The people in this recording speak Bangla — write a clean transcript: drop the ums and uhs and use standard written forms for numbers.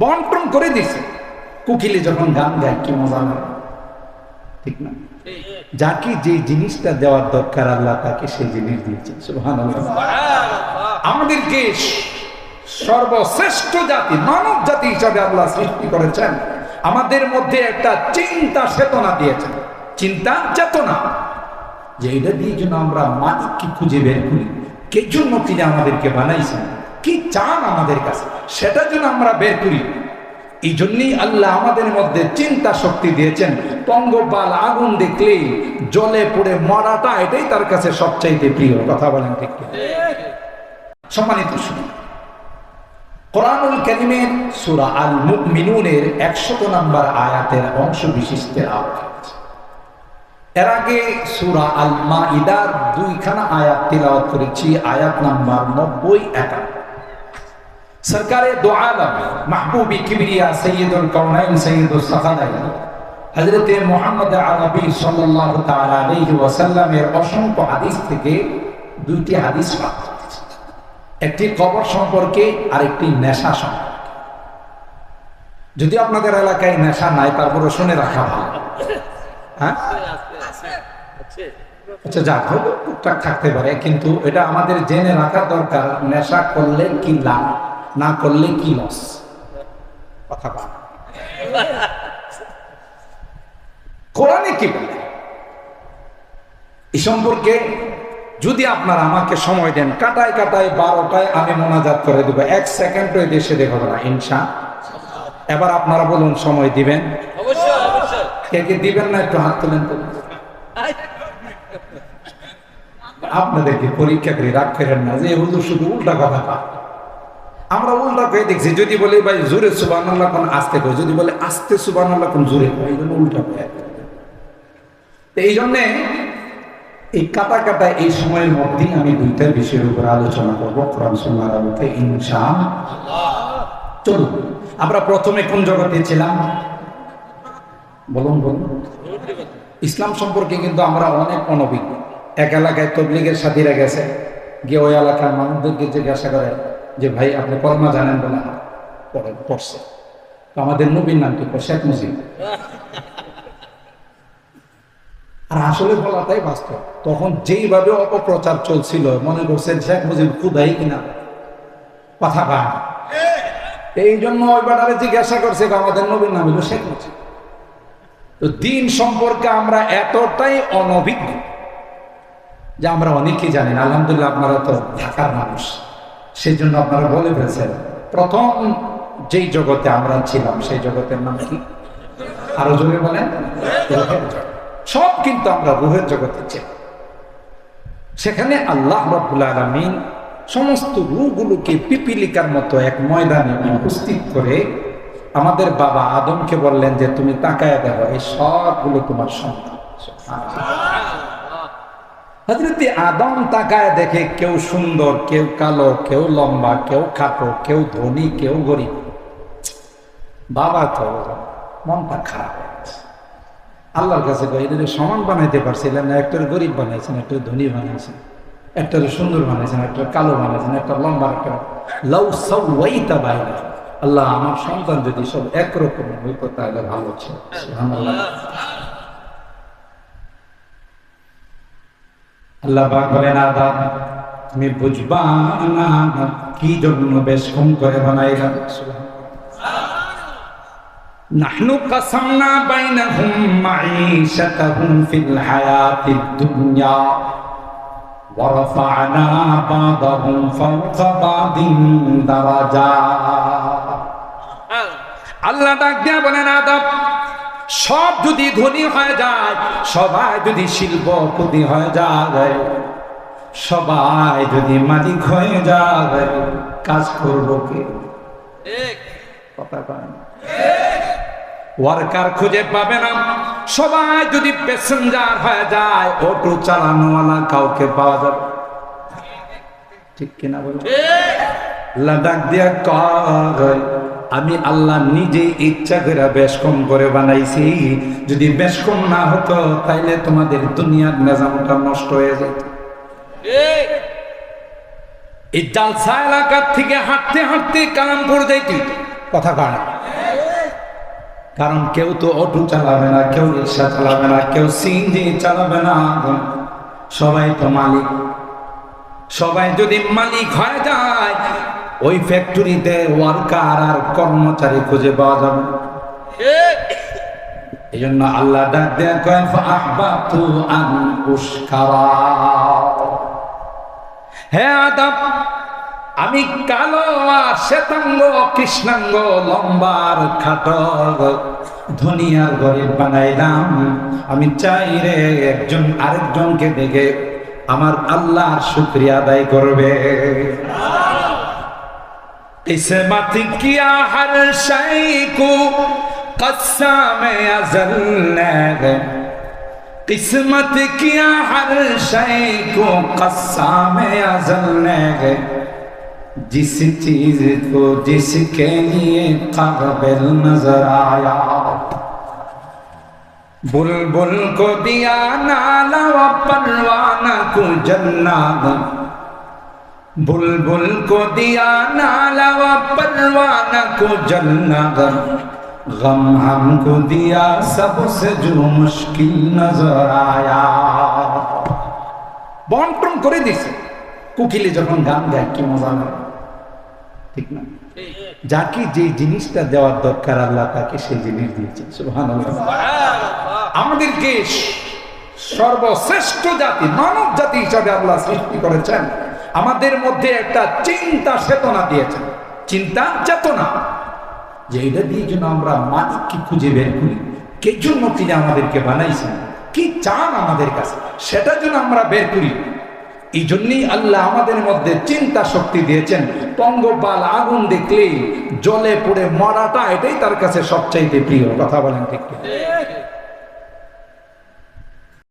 বন্টন করে দিছে। কোকিলে যখন গান গায় কি মজা লাগে, ঠিক না? যাকে যে জিনিসটা দেওয়ার দরকার আল্লাহ তাকে সেই জিনিস দিয়েছেন। সুবহানাল্লাহ। আমাদেরকে সর্বশ্রেষ্ঠ জাতি, মানব জাতি হিসাবে আল্লাহ সৃষ্টি করেছেন। আমাদের মধ্যে একটা চিন্তা চেতনা দিয়েছেন, চিন্তা চেতনা, যে এটা দিয়ে যেন আমরা মালিককে খুঁজে বের করি, কে জন্য তিনি আমাদেরকে বানাইছেন, কি চান আমাদের কাছে, সেটা যেন আমরা বের করি। এই জন্যই আল্লাহ আমাদের মধ্যে চিন্তা শক্তি দিয়েছেন। পঙ্গপাল আগুন দেখলেই জলে পড়ে মরাটা, এটাই তার কাছে সবচাইতে প্রিয়। কথা বলেন ঠিক কি? সম্মানিত শুনুন, কোরআনুল কারীমের সূরা আল মুমিনুনের 100 নম্বর আয়াতের অংশ বিশিষ্টের আয়াত। এর আগে সূরা আল মাইদার 2খানা আয়াত তিলাওয়াত করেছি, আয়াত নাম্বার 90-91। সরকারে দো আলম মাহবুবি কিবরিয়া সৈয়দুল কাউনাইন সৈয়দুস সাকালাইন হযরতে মুহাম্মদ আরবি সাল্লাল্লাহু তাআলা আলাইহি ওয়াসাল্লামের অসংখ্য হাদিস থেকে 2টি হাদিস পাঠ করেছি। একটি কবর সম্পর্কে আর একটি নেশা সম্পর্কে। যদি আপনাদের এলাকায় নেশা নাই, তারপরে শুনে রাখা ভালো। হ্যাঁ, আচ্ছা, যাক হলো টুকটাক থাকতে পারে, কিন্তু এটা আমাদের জেনে রাখা দরকার। নেশা করলে কি লাভ, না করলে কি লস। কথা বল, কোরআনে কি বলে এই সম্পর্কে? যদি আপনারা আমাকে সময় দেন, কাটায় কাটায় 12টায় আমি মোনাজাত করে দেবো, 1 সেকেন্ড ওই দেশে দেখাবো না ইনশাআল্লাহ। এবার আপনারা বলুন, সময় দিবেন? অবশ্যই অবশ্যই। কে কে দিবেন না একটু হাত তোলেন তো। আপনাদেরকে পরীক্ষা করে রাগ করেন না যে হুজুর শুধু উল্টা কথা পায়। আমরা উল্টা করে দেখছি, যদি বলি ভাই জোরে সুবহানাল্লাহ কোন আস্তে কই, যদি বলে আস্তে সুবহানাল্লাহ কোন জোরে কই, এই জন্য উল্টা কয়। এই জন্যে এই কাটা কাটা এই সময়ের মধ্যেই আমি 2টা বিষয়ের উপর আলোচনা করবো কোরআন সুন্নাহর আলোকে ইনশাআল্লাহ। চলুন, আমরা প্রথমে কোন জগতে ছিলাম? বলুন বলুন। ইসলাম সম্পর্কে কিন্তু আমরা অনেক অনভিজ্ঞ। এক এলাকায় তবলিগের সাথীরা গেছে, গিয়ে ওই এলাকার মানুষদেরকে জিজ্ঞাসা করে যে ভাই আপনি কলমা জানেন? বলে পড়ছে। তো আমাদের নবীর নাম কি? শেখ মুজিব। আর আসলে বলাটাই বাস্তব। তখন যেইভাবে অপপ্রচার চলছিল, মনে করছেন শেখ মুজিব খুদাই কিনা, কথা পায়। এই জন্য ওই বেটারে জিজ্ঞাসা করছে আমাদের নবীর নাম হলো শেখ মুজিব। তো দিন সম্পর্কে আমরা এতটাই অনভিজ্ঞ যে আমরা অনেকেই জানি না। আলহামদুলিল্লাহ, আপনারা তো ঢাকার মানুষ, সেই জন্য আপনারা বলে ফেলছেন। প্রথম যেই জগতে আমরা ছিলাম সেই জগতের নাম কি? আরো জোরে বলেন। সব কিন্তু আমরা রূহের জগতে ছিলাম। সেখানে আল্লাহ রাব্বুল আলামিন সমস্ত রূহগুলোকে পিপিলিকার মতো এক ময়দানে উপস্থিত করে আমাদের বাবা আদমকে বললেন যে তুমি তাকায় দেখো, এই সবগুলো তোমার সন্তান। হযরত আদম তাকায় দেখে কেউ সুন্দর, কেউ কালো, কেউ লম্বা, কেউ খাটো, কেউ ধনী, কেউ গরিব। বাবা তো মনটা খারাপ হয়ে গেছে। আল্লাহর কাছে এদের সমান বানাইতে পারছিলেন না? একটার গরিব বানাইছেন, একটা ধনী বানাইছেন, একটা সুন্দর বানাইছেন, একটা কালো বানাইছেন, একটা লম্বা, একটা লাউ সাওয়াইতা বাইনা। আল্লাহ, আমার সন্তান যদি সব একরকম হইতো তাহলে ভালো ছিল। সুবহানাল্লাহ। আল্লাহ পাক বলেন, আদম তুমি বুঝবা না কি জন্য বেশ কম করে বানাইলাম। নাহনু কাসামনা বাইনাহুম মাঈশাতাহুম ফিল হায়াতিদ দুনিয়া ওয়া রাফা'না বা'দাহুম ফাওকা বা'দিন দারাজাত। আল্লাহ ডাক দিয়া বলেন, আদম সব যদি ধনী হয়ে যায়, সবাই যদি শিল্পপতি হয়ে যায়, সবাই যদি মালিক হয়ে যায়, কাজ করবো কে? কথা কয় না। ওয়ার্কার খুঁজে পাবে না। সবাই যদি প্যাসেঞ্জার হয়ে যায়, অটো চালানোওয়ালা কাউকে পাওয়া যাবে? ঠিক কিনা বলো? লাদাক দিয়া কয়, আমি আল্লাহ নিজে ইচ্ছা করে বেশ কম করে বানাইছি। যদি বেশ কম না হতো তাইলে তোমাদের দুনিয়ার নিজামটা নষ্ট হয়ে যেত। এই জালসা এলাকার থেকে হাঁটতে হাঁটতে কালামপুর যাইতি, কথা কয় না? কারণ কেউ তো অটো চালাবে না, কেউ রিক্সা চালাবে না, কেউ সিএনজি চালাবে না, সবাই তো মালিক। সবাই যদি মালিক হয়ে যায়, ওই ফ্যাক্টরিতে ওয়ার্কার আর কর্মচারী খুঁজে পাওয়া যাবে। এই জন্য আল্লাহ ডাক দেয়া কয় ফাহবাতু আন উশকারা, হে আদম, আমি কালো আর শ্বেতাঙ্গ কৃষ্ণাঙ্গ লম্বা আর খাটো ধনী আর গরিব বানাইলাম। আমি চাই রে একজন আরেকজনকে দেখে আমার আল্লাহর শুকরিয়া আদায় করবে। किस्मत किया हर शय को कस्म अज़ल ने, किस्मत किया हर शय को कस्म अज़ल ने, जिस चीज को जिसके लिए काबिल नजर आया, बुलबुल को दिया नाला व परवाना को जन्नत, बुलबुल को दिया नाला व परवाना को जन्नत, गम हमको दिया सबसे जो मुश्किल नजर आया। বন্টন করে দিছে। কোকিলে যখন গান গায় কি মজা লাগে, ঠিক না? যাকে যে জিনিসটা দেওয়ার দরকার আল্লাহ তাকে সেই জিনিস দিয়েছে। সুবহানাল্লাহ। আমাদেরকে সর্বশ্রেষ্ঠ জাতি, মানব জাতি হিসাবে আল্লাহ সৃষ্টি করেছেন। আমাদের মধ্যে একটা চিন্তা চেতনা দিয়েছেন, চিন্তা চেতনা, যে এটা দিয়ে যেন আমরা মালিককে খুঁজে বের করি, কে জন্য তিনি আমাদেরকে বানাইছেন, কি চান আমাদের কাছে, সেটা যেন আমরা বের করি। এই জন্যই আল্লাহ আমাদের মধ্যে চিন্তা শক্তি দিয়েছেন। পঙ্গপাল আগুন দেখলেই জলে পড়ে মরাটা, এটাই তার কাছে সবচাইতে প্রিয়। কথা বলেন ঠিক?